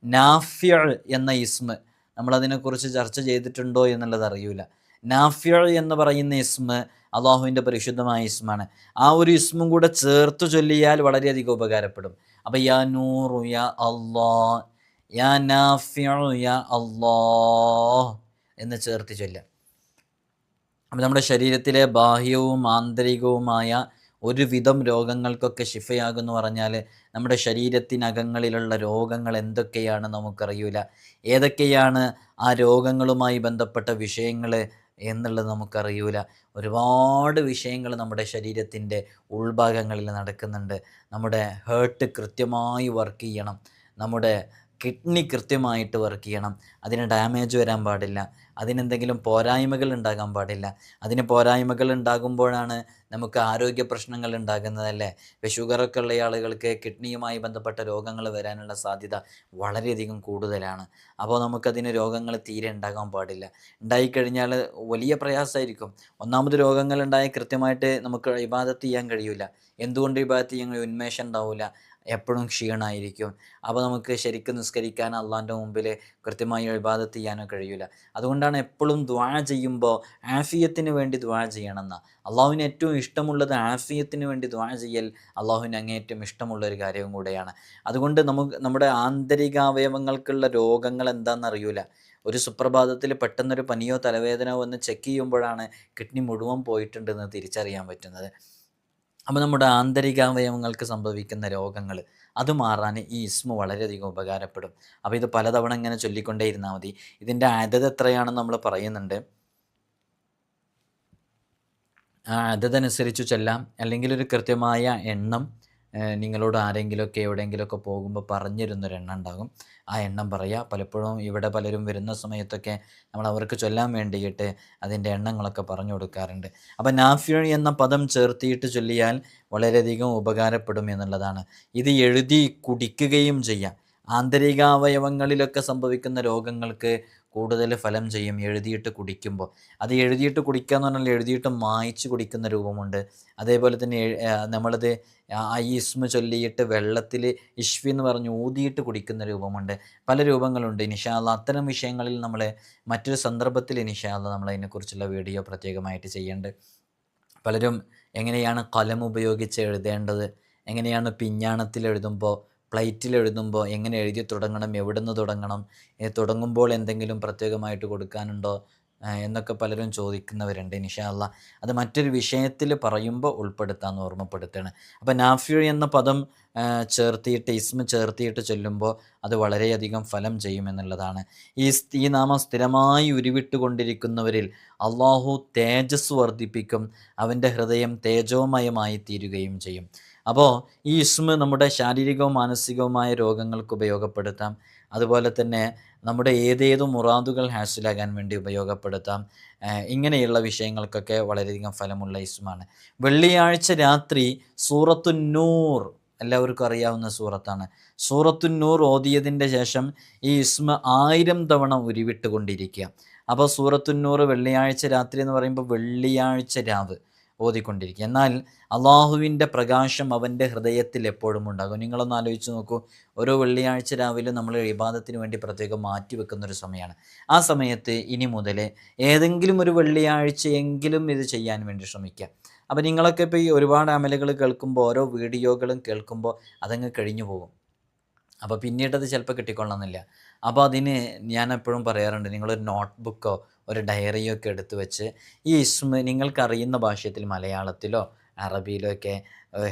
നാഫ്യ എന്ന ഇസ്മ നമ്മളതിനെക്കുറിച്ച് ചർച്ച ചെയ്തിട്ടുണ്ടോ എന്നുള്ളത് അറിയില്ല. നാഫ്യ എന്ന് പറയുന്ന ഇസ്മ അള്ളാഹുവിൻ്റെ പരിശുദ്ധമായ ഇസ്മാണ്. ആ ഒരു ഇസ്മും കൂടെ ചേർത്ത് ചൊല്ലിയാൽ വളരെയധികം ഉപകാരപ്പെടും. അപ്പം യാ നൂറു യാ അല്ലാഹ്, യാ നാഫിഉ യാ അല്ലാഹ് എന്ന് ചേർത്ത് ചൊല്ലാം. അപ്പം നമ്മുടെ ശരീരത്തിലെ ബാഹ്യവും ആന്തരികവുമായ ഒരുവിധം രോഗങ്ങൾക്കൊക്കെ ശിഫയാകുമെന്ന് പറഞ്ഞാൽ നമ്മുടെ ശരീരത്തിനകങ്ങളിലുള്ള രോഗങ്ങൾ എന്തൊക്കെയാണ് നമുക്കറിയില്ല. ഏതൊക്കെയാണ് ആ രോഗങ്ങളുമായി ബന്ധപ്പെട്ട വിഷയങ്ങൾ എന്നുള്ളത് നമുക്കറിയില്ല. ഒരുപാട് വിഷയങ്ങൾ നമ്മുടെ ശരീരത്തിൻ്റെ ഉൾഭാഗങ്ങളിൽ നടക്കുന്നുണ്ട്. നമ്മുടെ ഹേർട്ട് കൃത്യമായി വർക്ക് ചെയ്യണം, നമ്മുടെ കിഡ്നി കൃത്യമായിട്ട് വർക്ക് ചെയ്യണം, അതിന് ഡാമേജ് വരാൻ പാടില്ല, അതിനെന്തെങ്കിലും പോരായ്മകൾ ഉണ്ടാകാൻ പാടില്ല. അതിന് പോരായ്മകൾ ഉണ്ടാകുമ്പോഴാണ് നമുക്ക് ആരോഗ്യ പ്രശ്നങ്ങൾ ഉണ്ടാകുന്നതല്ലേ. ഇപ്പോൾ ഷുഗറൊക്കെ ഉള്ള ആളുകൾക്ക് കിഡ്നിയുമായി ബന്ധപ്പെട്ട രോഗങ്ങൾ വരാനുള്ള സാധ്യത വളരെയധികം കൂടുതലാണ്. അപ്പോൾ നമുക്കതിന് രോഗങ്ങൾ തീരെ ഉണ്ടാകാൻ പാടില്ല. ഉണ്ടായിക്കഴിഞ്ഞാൽ വലിയ പ്രയാസമായിരിക്കും. ഒന്നാമത് രോഗങ്ങൾ ഉണ്ടായി കൃത്യമായിട്ട് നമുക്ക് ഇബാദത്ത് ചെയ്യാൻ കഴിയില്ല. എന്തുകൊണ്ട് ഇബാദത്ത് ചെയ്യാൻ ഉന്മേഷം ഉണ്ടാവില്ല, എപ്പോഴും ക്ഷീണമായിരിക്കും. അപ്പോൾ നമുക്ക് ശരിക്കും നിസ്കരിക്കാൻ അള്ളാൻ്റെ മുമ്പിൽ കൃത്യമായി ഇബാദത്ത് ചെയ്യാനോ കഴിയില്ല. അതുകൊണ്ടാണ് എപ്പോഴും ദുആ ചെയ്യുമ്പോൾ ആഫിയത്തിന് വേണ്ടി ദുആ ചെയ്യണമെന്ന്. അള്ളാഹുവിന് ഏറ്റവും ഇഷ്ടമുള്ളത് ആഫിയത്തിന് വേണ്ടി ദുആ ചെയ്യൽ അള്ളാഹുവിന് അങ്ങേറ്റവും ഇഷ്ടമുള്ളൊരു കാര്യവും കൂടെയാണ്. അതുകൊണ്ട് നമ്മുടെ ആന്തരികാവയവങ്ങൾക്കുള്ള രോഗങ്ങൾ എന്താണെന്ന് അറിയില്ല. ഒരു സുപ്രഭാതത്തിൽ പെട്ടെന്നൊരു പനിയോ തലവേദനയോ വന്ന് ചെക്ക് ചെയ്യുമ്പോഴാണ് കിഡ്നി മുഴുവൻ പോയിട്ടുണ്ടെന്ന് തിരിച്ചറിയാൻ പറ്റുന്നത്. അപ്പോൾ നമ്മുടെ ആന്തരികാവയവങ്ങൾക്ക് സംഭവിക്കുന്ന രോഗങ്ങൾ അത് മാറാൻ ഈ ഇസ്മ വളരെയധികം ഉപകാരപ്പെടും. അപ്പോൾ ഇത് പലതവണ ഇങ്ങനെ ചൊല്ലിക്കൊണ്ടേ ഇരുന്നാൽ മതി. ഇതിൻ്റെ അതത് എത്രയാണെന്ന് നമ്മൾ പറയുന്നുണ്ട്. ആ അതതനുസരിച്ച് ചൊല്ലാം, അല്ലെങ്കിൽ ഒരു കൃത്യമായ എണ്ണം നിങ്ങളോട് ആരെങ്കിലുമൊക്കെ എവിടെയെങ്കിലുമൊക്കെ പോകുമ്പോൾ പറഞ്ഞിരുന്നൊരു എണ്ണം ഉണ്ടാകും. ആ എണ്ണം പറയുക. പലപ്പോഴും ഇവിടെ പലരും വരുന്ന സമയത്തൊക്കെ നമ്മൾ അവർക്ക് ചൊല്ലാൻ വേണ്ടിയിട്ട് അതിൻ്റെ എണ്ണങ്ങളൊക്കെ പറഞ്ഞു കൊടുക്കാറുണ്ട്. അപ്പോൾ നാഫിഉ എന്ന പദം ചേർത്തിയിട്ട് ചൊല്ലിയാൽ വളരെയധികം ഉപകാരപ്പെടും എന്നുള്ളതാണ്. ഇത് എഴുതി കുടിക്കുകയും ചെയ്യാം. ആന്തരികാവയവങ്ങളിലൊക്കെ സംഭവിക്കുന്ന രോഗങ്ങൾക്ക് കൂടുതൽ ഫലം ചെയ്യും എഴുതിയിട്ട് കുടിക്കുമ്പോൾ. അത് എഴുതിയിട്ട് കുടിക്കുക എന്ന് പറഞ്ഞാൽ എഴുതിയിട്ട് മായ്ച്ച് കുടിക്കുന്ന രൂപമുണ്ട്. അതേപോലെ തന്നെ നമ്മളത് ഈ ഇസ്മ ചൊല്ലിയിട്ട് വെള്ളത്തിൽ ഇഷ്വി എന്ന് പറഞ്ഞ് ഊതിയിട്ട് കുടിക്കുന്ന രൂപമുണ്ട്. പല രൂപങ്ങളുണ്ട്. ഇൻഷാ അല്ലാഹ് അത്തരം വിഷയങ്ങളിൽ നമ്മൾ മറ്റൊരു സന്ദർഭത്തിൽ ഇൻഷാ അല്ലാഹ് നമ്മൾ അതിനെക്കുറിച്ചുള്ള വീഡിയോ പ്രത്യേകമായിട്ട് ചെയ്യുന്നുണ്ട്. പലരും എങ്ങനെയാണ് കലം ഉപയോഗിച്ച് എഴുതേണ്ടത്, എങ്ങനെയാണ് പിഞ്ഞാണത്തിൽ എഴുതുമ്പോൾ, പ്ലേറ്റിൽ എഴുതുമ്പോൾ എങ്ങനെ എഴുതി തുടങ്ങണം, എവിടെ നിന്ന് തുടങ്ങണം, തുടങ്ങുമ്പോൾ എന്തെങ്കിലും പ്രത്യേകമായിട്ട് കൊടുക്കാനുണ്ടോ എന്നൊക്കെ പലരും ചോദിക്കുന്നവരുണ്ട്. ഇൻഷാ അല്ലാഹ് അത് മറ്റൊരു വിഷയത്തിൽ പറയുമ്പോൾ ഉൾപ്പെടുത്താമെന്ന് ഓർമ്മപ്പെടുത്തുകയാണ്. അപ്പോൾ നാഫിഉ എന്ന പദം ചേർത്തിയിട്ട് ഇസ്മ ചേർത്തിയിട്ട് ചൊല്ലുമ്പോൾ അത് വളരെയധികം ഫലം ചെയ്യുമെന്നുള്ളതാണ്. ഈ നാമം സ്ഥിരമായി ഉരുവിട്ടുകൊണ്ടിരിക്കുന്നവരിൽ അള്ളാഹു തേജസ് വർദ്ധിപ്പിക്കും, അവൻ്റെ ഹൃദയം തേജോമയമായി തീരുകയും ചെയ്യും. അപ്പോൾ ഈ ഇസ്മ നമ്മുടെ ശാരീരികവും മാനസികവുമായ രോഗങ്ങൾക്ക് ഉപയോഗപ്പെടുത്താം. അതുപോലെ തന്നെ നമ്മുടെ ഏതേതു മുറാദുകൾ ഹാസിലാകാൻ വേണ്ടി ഉപയോഗപ്പെടുത്താം. ഇങ്ങനെയുള്ള വിഷയങ്ങൾക്കൊക്കെ വളരെയധികം ഫലമുള്ള ഇസ്മാണ്. വെള്ളിയാഴ്ച രാത്രി സൂറത്തുന്നൂർ എല്ലാവർക്കും അറിയാവുന്ന സൂറത്താണ്. സൂറത്തുന്നൂർ ഓതിയതിൻ്റെ ശേഷം ഈ ഇസ്മ 1000 തവണ ഉരുവിട്ടുകൊണ്ടിരിക്കുക. അപ്പോൾ സൂറത്തുന്നൂർ വെള്ളിയാഴ്ച രാത്രി എന്ന് പറയുമ്പോൾ വെള്ളിയാഴ്ച രാവ് ഓതിക്കൊണ്ടിരിക്കുക. എന്നാൽ അള്ളാഹുവിൻ്റെ പ്രകാശം അവൻ്റെ ഹൃദയത്തിൽ എപ്പോഴും ഉണ്ടാകും. നിങ്ങളൊന്ന് ആലോചിച്ച് നോക്കൂ. ഓരോ വെള്ളിയാഴ്ച രാവിലെ നമ്മൾ ഇബാദത്തിന് വേണ്ടി പ്രത്യേകം മാറ്റി വെക്കുന്നൊരു സമയമാണ്. ആ സമയത്ത് ഇനി മുതൽ ഏതെങ്കിലും ഒരു വെള്ളിയാഴ്ചയെങ്കിലും ഇത് ചെയ്യാൻ വേണ്ടി ശ്രമിക്കുക. അപ്പോൾ നിങ്ങളൊക്കെ ഇപ്പോൾ ഈ ഒരുപാട് അമലുകൾ കേൾക്കുമ്പോൾ, ഓരോ വീഡിയോകളും കേൾക്കുമ്പോൾ അതങ്ങ് കഴിഞ്ഞു പോകും. അപ്പോൾ പിന്നീടത് ചിലപ്പോൾ കിട്ടിക്കൊള്ളണമെന്നില്ല. അപ്പോൾ അതിന് ഞാൻ എപ്പോഴും പറയാറുണ്ട്, നിങ്ങളൊരു നോട്ട്ബുക്കോ ഒരു ഡയറിയോ ഒക്കെ എടുത്ത് വെച്ച് ഈ ഇസ്മ നിങ്ങൾക്കറിയുന്ന ഭാഷയത്തിൽ മലയാളത്തിലോ അറബിയിലോ ഒക്കെ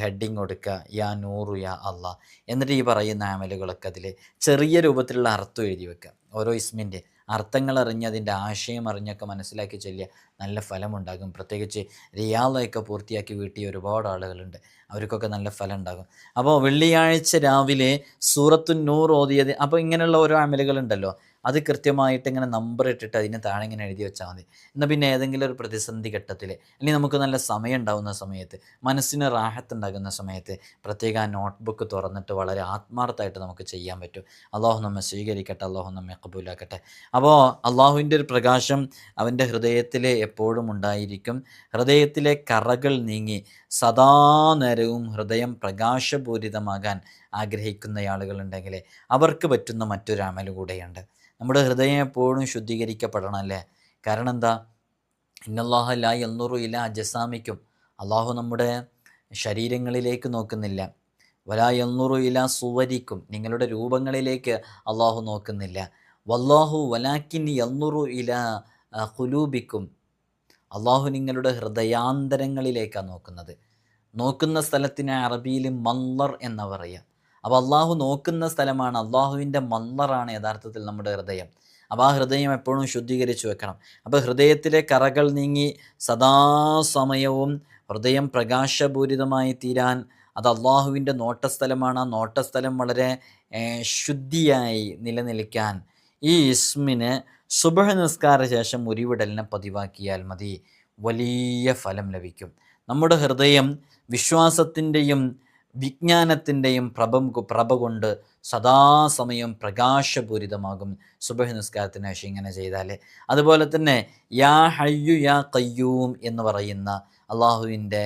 ഹെഡിങ് കൊടുക്കുക, യാ നൂറു യാ അള്ളാഹ്. എന്നിട്ട് ഈ പറയുന്ന അമലുകളൊക്കെ അതിൽ ചെറിയ രൂപത്തിലുള്ള അർത്ഥം എഴുതി വെക്കുക. ഓരോ ഇസ്മിൻ്റെ അർത്ഥങ്ങൾ അറിഞ്ഞ് അതിൻ്റെ ആശയം അറിഞ്ഞൊക്കെ മനസ്സിലാക്കി ചൊല്ലിയ നല്ല ഫലമുണ്ടാകും. പ്രത്യേകിച്ച് റിയാദയൊക്കെ പൂർത്തിയാക്കി വീട്ടിയ ഒരുപാട് ആളുകളുണ്ട്, അവർക്കൊക്കെ നല്ല ഫലം ഉണ്ടാകും. അപ്പോൾ വെള്ളിയാഴ്ച രാവിലെ സൂറത്തുന്നൂർ ഓതിയത്, അപ്പോൾ ഇങ്ങനെയുള്ള ഓരോ അമലുകളുണ്ടല്ലോ, അത് കൃത്യമായിട്ട് ഇങ്ങനെ നമ്പർ ഇട്ടിട്ട് അതിന് താഴെ ഇങ്ങനെ എഴുതി വെച്ചാൽ മതി. എന്നാൽ പിന്നെ ഏതെങ്കിലും ഒരു പ്രതിസന്ധി ഘട്ടത്തിൽ, അല്ലെങ്കിൽ നമുക്ക് നല്ല സമയം ഉണ്ടാകുന്ന സമയത്ത്, മനസ്സിന് റാഹത്ത് ഉണ്ടാകുന്ന സമയത്ത് പ്രത്യേക ആ നോട്ട്ബുക്ക് തുറന്നിട്ട് വളരെ ആത്മാർത്ഥമായിട്ട് നമുക്ക് ചെയ്യാൻ പറ്റും. അള്ളാഹു നമ്മെ സ്വീകരിക്കട്ടെ, അള്ളാഹു നമ്മെ കബൂലാക്കട്ടെ. അപ്പോൾ അള്ളാഹുവിൻ്റെ ഒരു പ്രകാശം അവൻ്റെ ഹൃദയത്തിൽ എപ്പോഴും ഉണ്ടായിരിക്കും. ഹൃദയത്തിലെ കറകൾ നീങ്ങി സദാ നേരവും ഹൃദയം പ്രകാശപൂരിതമാകാൻ ആഗ്രഹിക്കുന്ന ആളുകളുണ്ടെങ്കിൽ അവർക്ക് പറ്റുന്ന മറ്റൊരു അമൽ കൂടെയുണ്ട്. നമ്മുടെ ഹൃദയം എപ്പോഴും ശുദ്ധീകരിക്കപ്പെടണം അല്ലേ? കാരണം എന്താ? ഇന്നല്ലാഹ ലാ യൻദുറു ഇലാ അജ്സാമിക്കും, അള്ളാഹു നമ്മുടെ ശരീരങ്ങളിലേക്ക് നോക്കുന്നില്ല. വലാ യൻദുറു ഇലാ സുവരിക്കും, നിങ്ങളുടെ രൂപങ്ങളിലേക്ക് അള്ളാഹു നോക്കുന്നില്ല. വല്ലാഹു വലാക്കിൻ യൻദുറു ഇലാ ഖുലൂബിക്കും, അള്ളാഹു നിങ്ങളുടെ ഹൃദയാന്തരങ്ങളിലേക്കാണ് നോക്കുന്നത്. നോക്കുന്ന സ്ഥലത്തിന് അറബിയിൽ മൻളർ എന്ന് പറയാം. അപ്പോൾ അള്ളാഹു നോക്കുന്ന സ്ഥലമാണ്, അള്ളാഹുവിൻ്റെ മൻളറാണ് യഥാർത്ഥത്തിൽ നമ്മുടെ ഹൃദയം. അപ്പോൾ ആ ഹൃദയം എപ്പോഴും ശുദ്ധീകരിച്ച് വെക്കണം. അപ്പോൾ ഹൃദയത്തിലെ കറകൾ നീങ്ങി സദാസമയവും ഹൃദയം പ്രകാശപൂരിതമായി തീരാൻ അത് അള്ളാഹുവിൻ്റെ നോട്ടസ്ഥലമാണ്. ആ നോട്ടസ്ഥലം വളരെ ശുദ്ധിയായി നിലനിൽക്കാൻ ഈ ഇസ്മിന് സുബ്ഹ് നിസ്കാര ശേഷം ഉരുവിടലിനെ പതിവാക്കിയാൽ മതി, വലിയ ഫലം ലഭിക്കും. നമ്മുടെ ഹൃദയം വിശ്വാസത്തിൻ്റെയും വിജ്ഞാനത്തിൻ്റെയും പ്രഭ കൊണ്ട് സദാസമയം പ്രകാശപൂരിതമാകും സുബ്ഹ് നിസ്കാരത്തിന് ശേഷം ഇങ്ങനെ ചെയ്താൽ. അതുപോലെ തന്നെ യാ ഹയ്യു യാ ഖയ്യൂം എന്ന് പറയുന്ന അള്ളാഹുവിൻ്റെ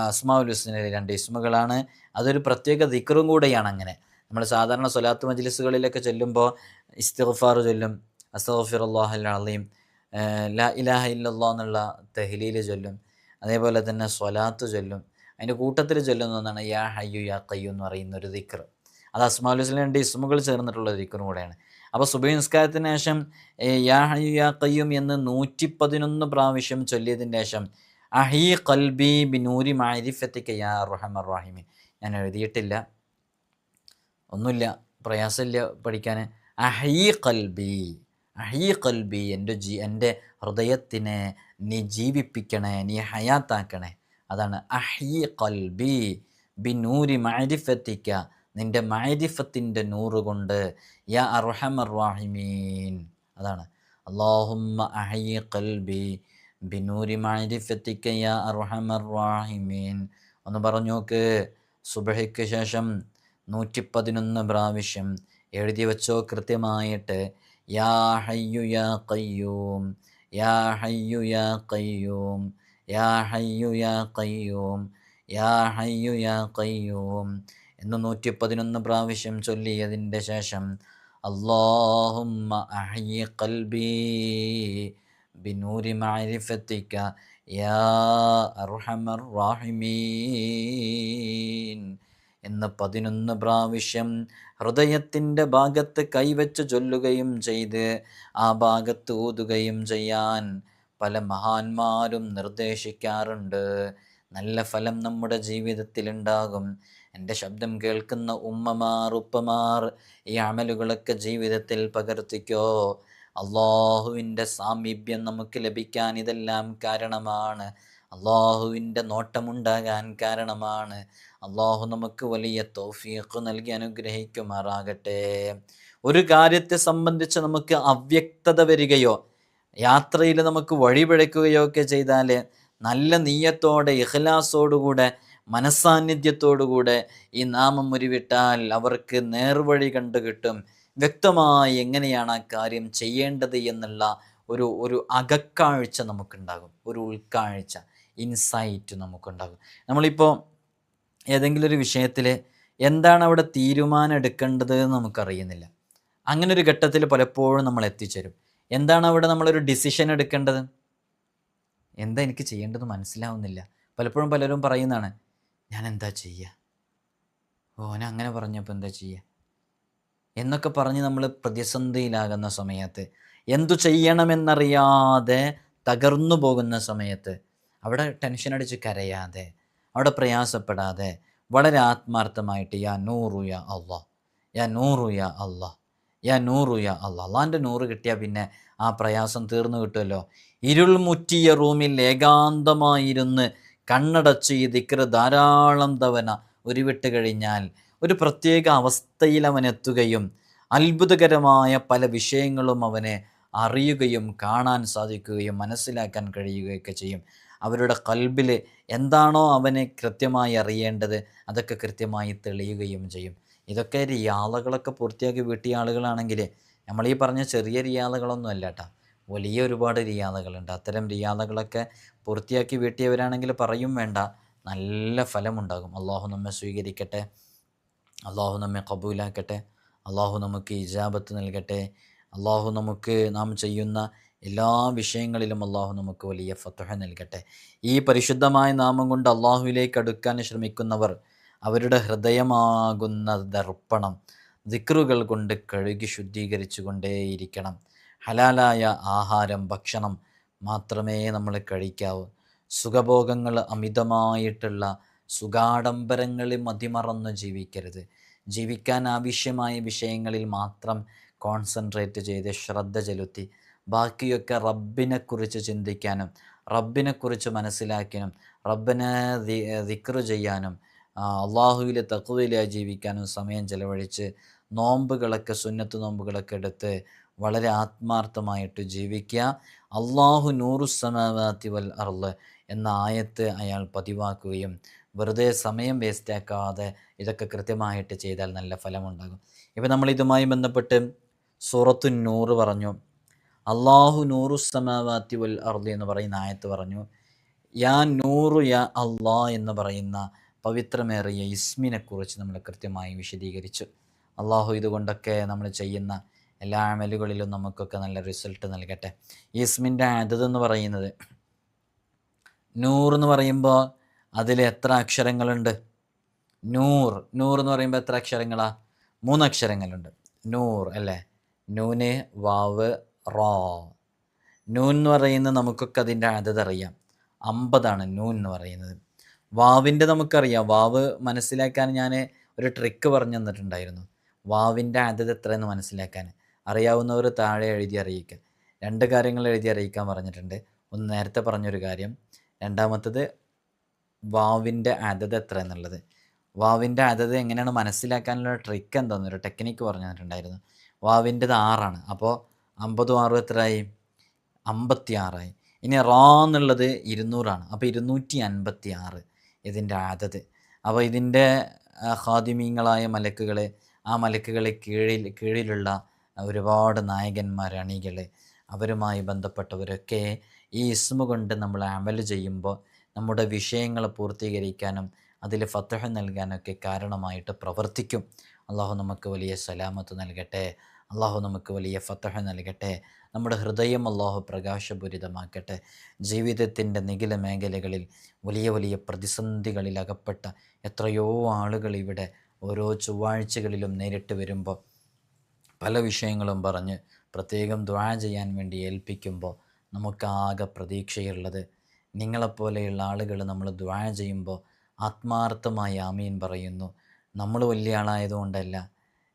അസ്മാഉൽ ഹുസ്നയിലെ 2 ഇസ്മുകളാണ്. അതൊരു പ്രത്യേക ദിക്റും കൂടെയാണ്. അങ്ങനെ നമ്മൾ സാധാരണ സ്വലാത്ത് മജ്ലിസുകളിലൊക്കെ ചൊല്ലുമ്പോൾ ഇസ്തിഗ്ഫാർ ചൊല്ലും, അസ്തഗ്ഫിറുല്ലാഹൽ അളീം, ലാ ഇലാഹ ഇല്ലല്ലാഹ് എന്നുള്ള തഹ്ലീൽ ചൊല്ലും, അതേപോലെ തന്നെ സ്വലാത്ത് ചൊല്ലും. അതിൻ്റെ കൂട്ടത്തിൽ ചൊല്ലുന്ന ഒന്നാണ് യാ ഹയ്യു യാ ഖയ്യൂം എന്ന് പറയുന്ന ഒരു ദിക്ർ. അത് അസ്മാഉൽ ഹുസ്നയിലെ 2 ഇസ്മുകൾ ചേർന്നിട്ടുള്ള ദിക്റും കൂടെയാണ്. അപ്പോൾ സുബ്ഹ് നിസ്കാരത്തിന് ശേഷം യാ ഹയ്യു യാ ഖയ്യൂം എന്ന് 111 പ്രാവശ്യം ചൊല്ലിയതിന് ശേഷം അഹീ ഖൽബി ബിനൂരി മഅരിഫത്തിക യാ അർഹമർ റഹീമീൻ. ഞാൻ എഴുതിയിട്ടില്ല, ഒന്നുമില്ല, പ്രയാസമില്ല പഠിക്കാൻ. അഹീ ഖൽബി, അഹീ ഖൽബി, എൻ്റെ ഹൃദയത്തിനെ നീ ജീവിപ്പിക്കണേ, നീ ഹയാത്താക്കണേ. അതാണ് അഹീ ഖൽബി ബിനൂരി മഅരിഫത്തിക, നിൻ്റെ മഅരിഫത്തിൻ്റെ നൂറ് കൊണ്ട്, യാ അർഹമർ റഹീമീൻ. അതാണ് അല്ലാഹുമ്മ അഹീ ഖൽബി ബിനൂരി മഅരിഫത്തിക യാ അർഹമർ റഹീമീൻ. ഒന്ന് പറഞ്ഞു നോക്ക്. സുബ്ഹിക്ക് ശേഷം 111 പ്രാവശ്യം എഴുതി വെച്ചോ കൃത്യമായിട്ട്. യാ ഹയ്യു യാ ഖയ്യൂം, യാ ഹയ്യു യാ ഖയ്യൂം, യാ ഹയ്യു യാ ഖയ്യൂം, യാ ഹയ്യു യാ ഖയ്യൂം എന്ന് 111 പ്രാവശ്യം ചൊല്ലിയതിൻ്റെ ശേഷം അല്ലാഹുമ്മ അഹ്യി ഖൽബി ബിനൂരി മഅരിഫത്തിക യാ അർഹമർ റഹീമീൻ എന്ന് 11 പ്രാവശ്യം ഹൃദയത്തിൻ്റെ ഭാഗത്ത് കൈവച്ച് ചൊല്ലുകയും ചെയ്ത് ആ ഭാഗത്ത് ഊതുകയും ചെയ്യാൻ പല മഹാന്മാരും നിർദ്ദേശിക്കാറുണ്ട്. നല്ല ഫലം നമ്മുടെ ജീവിതത്തിലുണ്ടാകും. എൻ്റെ ശബ്ദം കേൾക്കുന്ന ഉമ്മമാർ, ഉപ്പമാർ, ഈ അമലുകളൊക്കെ ജീവിതത്തിൽ പകർത്തിക്കോ. അള്ളാഹുവിൻ്റെ സാമീപ്യം നമുക്ക് ലഭിക്കാൻ ഇതെല്ലാം കാരണമാണ്. അള്ളാഹുവിൻ്റെ നോട്ടമുണ്ടാകാൻ കാരണമാണ്. അള്ളാഹു നമുക്ക് വലിയ തൗഫീഖ് നൽകി അനുഗ്രഹിക്കുമാറാകട്ടെ. ഒരു കാര്യത്തെ സംബന്ധിച്ച് നമുക്ക് അവ്യക്തത വരികയോ യാത്രയിൽ നമുക്ക് വഴിപിഴക്കുകയോ ഒക്കെ ചെയ്താൽ നല്ല നീയത്തോടെ, ഇഖ്ലാസോടുകൂടെ, മനസ്സാന്നിധ്യത്തോടുകൂടെ ഈ നാമം ഉരുവിട്ടാൽ അവർക്ക് നേർവഴി കണ്ടു കിട്ടും. വ്യക്തമായി എങ്ങനെയാണ് ആ കാര്യം ചെയ്യേണ്ടത് എന്നുള്ള ഒരു അകക്കാഴ്ച നമുക്കുണ്ടാകും, ഒരു ഉൾക്കാഴ്ച, ഇൻസൈറ്റ് നമുക്കുണ്ടാകും. നമ്മളിപ്പോൾ ഏതെങ്കിലും ഒരു വിഷയത്തിൽ എന്താണ് അവിടെ തീരുമാനം എടുക്കേണ്ടത് എന്ന് നമുക്കറിയുന്നില്ല. അങ്ങനെ ഒരു ഘട്ടത്തിൽ പലപ്പോഴും നമ്മൾ എത്തിച്ചേരും. എന്താണ് അവിടെ നമ്മളൊരു ഡിസിഷൻ എടുക്കേണ്ടത്? എന്താ എനിക്ക് ചെയ്യേണ്ടത് മനസ്സിലാവുന്നില്ല. പലപ്പോഴും പലരും പറയുന്നതാണ്, ഞാൻ എന്താ ചെയ്യുക, ഓന അങ്ങനെ പറഞ്ഞപ്പോൾ എന്താ ചെയ്യുക എന്നൊക്കെ പറഞ്ഞ് നമ്മൾ പ്രതിസന്ധിയിലാകുന്ന സമയത്ത്, എന്തു ചെയ്യണമെന്നറിയാതെ തകർന്നു പോകുന്ന സമയത്ത് അവിടെ ടെൻഷൻ അടിച്ച് കരയാതെ, അവിടെ പ്രയാസപ്പെടാതെ, വളരെ ആത്മാർത്ഥമായിട്ട് യാ നൂറു യാ അള്ളാ, യാ നൂറു യാ അള്ളാ, യാ നൂറു യാ അള്ളാ, അള്ളാൻ്റെ നൂറ് കിട്ടിയാൽ പിന്നെ ആ പ്രയാസം തീർന്നു കിട്ടുമല്ലോ. ഇരുൾ മുറ്റിയ റൂമിൽ ഏകാന്തമായിരുന്ന് കണ്ണടച്ച് ഈ ദിക്ർ ധാരാളം തവണ ഉരുവിട്ട് കഴിഞ്ഞാൽ ഒരു പ്രത്യേക അവസ്ഥയിൽ അവൻ എത്തുകയും അത്ഭുതകരമായ പല വിഷയങ്ങളും അവനെ അറിയുകയും കാണാൻ സാധിക്കുകയും മനസ്സിലാക്കാൻ കഴിയുകയൊക്കെ ചെയ്യും. അവരുടെ ഖൽബിൽ എന്താണോ അവനെ കൃത്യമായി അറിയേണ്ടത് അതൊക്കെ കൃത്യമായി തെളിയുകയും ചെയ്യും. ഇതൊക്കെ റിയാളകളൊക്കെ പൂർത്തിയാക്കി വീട്ടിയ ആളുകളാണെങ്കിൽ, നമ്മൾ ഈ പറഞ്ഞ ചെറിയ റിയാളകളൊന്നും അല്ല കേട്ടോ, വലിയ ഒരുപാട് റിയാളകളുണ്ട്. അത്തരം റിയാളകളൊക്കെ പൂർത്തിയാക്കി വീട്ടിയവരാണെങ്കിൽ പറയും വേണ്ട, നല്ല ഫലമുണ്ടാകും. അള്ളാഹു നമ്മെ സ്വീകരിക്കട്ടെ, അള്ളാഹു നമ്മെ കബൂലാക്കട്ടെ, അള്ളാഹു നമുക്ക് ഇജാബത്ത് നൽകട്ടെ, അള്ളാഹു നമുക്ക് നാം ചെയ്യുന്ന എല്ലാ വിഷയങ്ങളിലും അള്ളാഹു നമുക്ക് വലിയ ഫത്ഹ് നൽകട്ടെ. ഈ പരിശുദ്ധമായ നാമം കൊണ്ട് അള്ളാഹുവിലേക്ക് അടുക്കാൻ ശ്രമിക്കുന്നവർ അവരുടെ ഹൃദയമാകുന്ന ദർപ്പണം ദിക്റുകൾ കൊണ്ട് കഴുകി ശുദ്ധീകരിച്ചു കൊണ്ടേയിരിക്കണം. ഹലാലായ ആഹാരം, ഭക്ഷണം മാത്രമേ നമ്മൾ കഴിക്കാവൂ. സുഖഭോഗങ്ങൾ, അമിതമായിട്ടുള്ള സുഖാഡംബരങ്ങളിൽ മതിമറന്ന് ജീവിക്കരുത്. ജീവിക്കാൻ ആവശ്യമായ വിഷയങ്ങളിൽ മാത്രം കോൺസെൻട്രേറ്റ് ചെയ്ത് ശ്രദ്ധ ചെലുത്തി ബാക്കിയൊക്കെ റബ്ബിനെക്കുറിച്ച് ചിന്തിക്കാനും റബ്ബിനെക്കുറിച്ച് മനസ്സിലാക്കാനും റബ്ബിനെ ദിക്റ് ചെയ്യാനും അള്ളാഹുവിലെ തഖ്വയിലായി ജീവിക്കാനും സമയം ചെലവഴിച്ച് നോമ്പുകളൊക്കെ, സുന്നത്ത് നോമ്പുകളൊക്കെ എടുത്ത് വളരെ ആത്മാർത്ഥമായിട്ട് ജീവിക്കുക. അള്ളാഹു നൂറുസ്സമാവാതി വൽ അർള് എന്ന ആയത്ത് അയാൾ പതിവാക്കുകയും വെറുതെ സമയം വേസ്റ്റാക്കാതെ ഇതൊക്കെ കൃത്യമായിട്ട് ചെയ്താൽ നല്ല ഫലമുണ്ടാകും. ഇപ്പം നമ്മൾ ഇതുമായി ബന്ധപ്പെട്ട് സൂറത്തു നൂറ് പറഞ്ഞു, അള്ളാഹു നൂറുസ്സമാവാതി വൽ അർള് എന്ന് പറയുന്ന ആയത്ത് പറഞ്ഞു. യാ നൂറു യാ അള്ളാ എന്ന് പറയുന്ന പവിത്രമേറിയ ഇസ്മിനെക്കുറിച്ച് നമ്മൾ കൃത്യമായി വിശദീകരിച്ചു. അള്ളാഹു ഇതുകൊണ്ടൊക്കെ നമ്മൾ ചെയ്യുന്ന എല്ലാ അമലുകളിലും നമുക്കൊക്കെ നല്ല റിസൾട്ട് നൽകട്ടെ. ഈ ഇസ്മിൻ്റെ അദദ് പറയുന്നത്, നൂർ എന്ന് പറയുമ്പോൾ അതിൽ എത്ര അക്ഷരങ്ങളുണ്ട്? നൂർ എന്ന് പറയുമ്പോൾ എത്ര അക്ഷരങ്ങളാ? 3 അക്ഷരങ്ങളുണ്ട്. നൂർ അല്ലേ? നൂന്, വാവ്, റോ. നൂൻ എന്ന് പറയുന്നത് നമുക്കൊക്കെ അതിൻ്റെ അദദ് അറിയാം. 50 നൂൻ എന്ന് പറയുന്നത്. വാവിൻ്റെ നമുക്കറിയാം. വാവ് മനസ്സിലാക്കാൻ ഞാൻ ഒരു ട്രിക്ക് പറഞ്ഞു തന്നിട്ടുണ്ടായിരുന്നു. വാവിൻ്റെ അതത് എത്രയെന്ന് മനസ്സിലാക്കാൻ അറിയാവുന്നവർ താഴെ എഴുതി അറിയിക്കുക. 2 കാര്യങ്ങൾ എഴുതി അറിയിക്കാൻ പറഞ്ഞിട്ടുണ്ട്. ഒന്ന് നേരത്തെ പറഞ്ഞൊരു കാര്യം, രണ്ടാമത്തത് വാവിൻ്റെ അതത് എത്ര എന്നുള്ളത്. വാവിൻ്റെ അതത് എങ്ങനെയാണ് മനസ്സിലാക്കാനുള്ള ട്രിക്ക് എന്താണെന്നൊരു ടെക്നിക്ക് പറഞ്ഞു തന്നിട്ടുണ്ടായിരുന്നു. വാവിൻ്റെത് 6 അപ്പോൾ 50 6 എത്രയായി? 56 ഇനി റാ എന്നുള്ളത് 200 അപ്പോൾ 256 ഇതിൻ്റെ അതത്. അപ്പോൾ ഇതിൻ്റെ ഖാദിമീങ്ങളായ മലക്കുകൾ, ആ മലക്കുകളെ കീഴിലുള്ള ഒരുപാട് നായകന്മാർ, അണികൾ, അവരുമായി ബന്ധപ്പെട്ടവരൊക്കെ ഈ ഇസ്മ കൊണ്ട് നമ്മൾ അമൽ ചെയ്യുമ്പോൾ നമ്മുടെ വിഷയങ്ങൾ പൂർത്തീകരിക്കാനും അതിൽ ഫത്ഹ് നൽകാനൊക്കെ കാരണമായിട്ട് പ്രവർത്തിക്കും. അള്ളാഹു നമുക്ക് വലിയ സലാമത്ത് നൽകട്ടെ. അള്ളാഹു നമുക്ക് വലിയ ഫത്ഹ് നൽകട്ടെ. നമ്മുടെ ഹൃദയം അള്ളാഹു പ്രകാശപൂരിതമാക്കട്ടെ. ജീവിതത്തിൻ്റെ നിഖില മേഖലകളിൽ വലിയ വലിയ പ്രതിസന്ധികളിൽ അകപ്പെട്ട എത്രയോ ആളുകൾ ഇവിടെ ഓരോ ചൊവ്വാഴ്ചകളിലും നേരിട്ട് വരുമ്പോൾ പല വിഷയങ്ങളും പറഞ്ഞ് പ്രത്യേകം ദുആ ചെയ്യാൻ വേണ്ടി ഏൽപ്പിക്കുമ്പോൾ നമുക്കാകെ പ്രതീക്ഷയുള്ളത് നിങ്ങളെപ്പോലെയുള്ള ആളുകൾ നമ്മൾ ദുആ ചെയ്യുമ്പോൾ ആത്മാർത്ഥമായി ആമീൻ പറയുന്നു. നമ്മൾ വലിയ ആളായതുകൊണ്ടല്ല,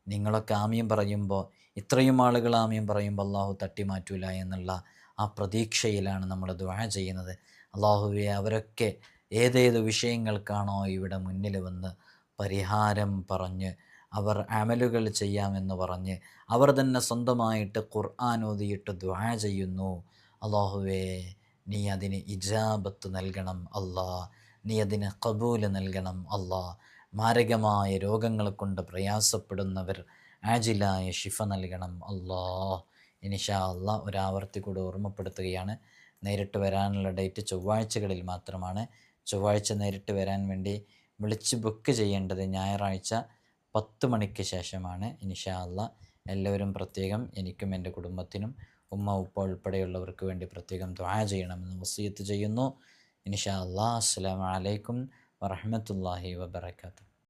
നിങ്ങളൊക്കെ ആമീൻ പറയുമ്പോൾ, ഇത്രയും ആളുകൾ ആമീൻ പറയുമ്പോൾ അള്ളാഹു തട്ടിമാറ്റൂല എന്നുള്ള ആ പ്രതീക്ഷയിലാണ് നമ്മൾ ദുആ ചെയ്യുന്നത്. അള്ളാഹുവെ, അവരൊക്കെ ഏതേത് വിഷയങ്ങൾക്കാണോ ഇവിടെ മുന്നിൽ വന്ന് പരിഹാരം പറഞ്ഞ് അവർ അമലുകൾ ചെയ്യാമെന്ന് പറഞ്ഞ് അവർ തന്നെ സ്വന്തമായിട്ട് ഖുർആൻ ഓതിയിട്ട് ദുആ ചെയ്യുന്നു, അള്ളാഹുവേ നീ അതിന് ഇജാബത്ത് നൽകണം അല്ലാ, നീ അതിന് ഖബൂൽ നൽകണം അല്ലാ. മാരകമായ രോഗങ്ങൾ കൊണ്ട് പ്രയാസപ്പെടുന്നവർ ആജിലായ ശിഫ നൽകണം അല്ലാ. ഇൻഷാ അല്ലാ ഒരാവർത്തി കൂടെ ഓർമ്മപ്പെടുത്തുകയാണ്, നേരിട്ട് വരാനുള്ള ഡേറ്റ് ചൊവ്വാഴ്ചകളിൽ മാത്രമാണ്. ചൊവ്വാഴ്ച നേരിട്ട് വരാൻ വേണ്ടി വിളിച്ച് ബുക്ക് ചെയ്യേണ്ടത് ഞായറാഴ്ച 10 മണിക്ക് ശേഷമാണ്. ഇൻഷാ അല്ലാ എല്ലാവരും പ്രത്യേകം എനിക്കും എൻ്റെ കുടുംബത്തിനും ഉമ്മ ഉപ്പ ഉൾപ്പെടെയുള്ളവർക്ക് വേണ്ടി പ്രത്യേകം ദുആ ചെയ്യണമെന്ന് വസിയത്ത് ചെയ്യുന്നു. ഇൻഷാ അല്ലാ. അസ്സലാമു അലൈക്കും വറഹ്മത്തുള്ളാഹി വബറകാതുഹു.